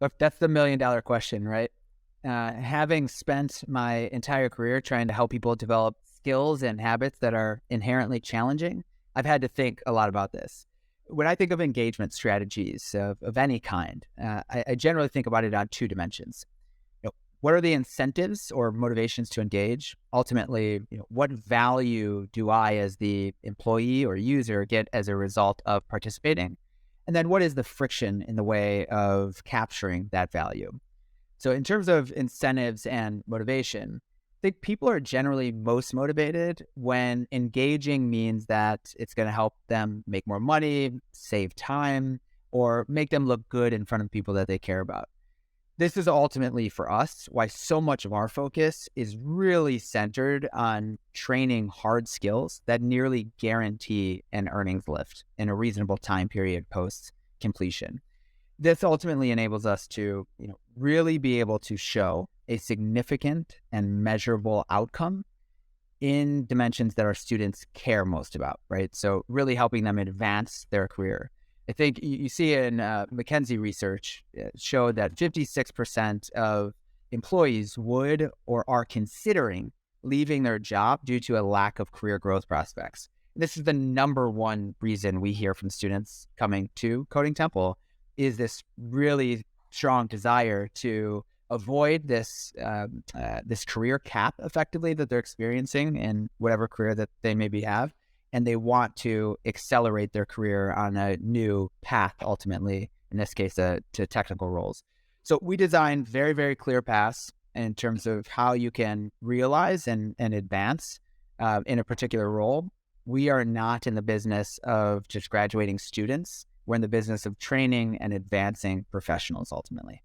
But that's the $1 million question, right? Having spent my entire career trying to help people develop skills and habits that are inherently challenging, I've had to think a lot about this. When I think of engagement strategies of any kind, I generally think about it on two dimensions. What are the incentives or motivations to engage? Ultimately, what value do I, as the employee or user, get as a result of participating? And then what is the friction in the way of capturing that value? So in terms of incentives and motivation, I think people are generally most motivated when engaging means that it's going to help them make more money, save time, or make them look good in front of people that they care about. This is ultimately for us why so much of our focus is really centered on training hard skills that nearly guarantee an earnings lift in a reasonable time period post completion. This ultimately enables us to, really be able to show a significant and measurable outcome in dimensions that our students care most about, right? So really helping them advance their career. I think you see in McKinsey research showed that 56% of employees would or are considering leaving their job due to a lack of career growth prospects. This is the number one reason we hear from students coming to Coding Temple, is this really strong desire to avoid this this career cap effectively that they're experiencing in whatever career that they maybe have. And they want to accelerate their career on a new path, ultimately, in this case, to technical roles. So we design very, very clear paths in terms of how you can realize and advance in a particular role. We are not in the business of just graduating students. We're in the business of training and advancing professionals, ultimately.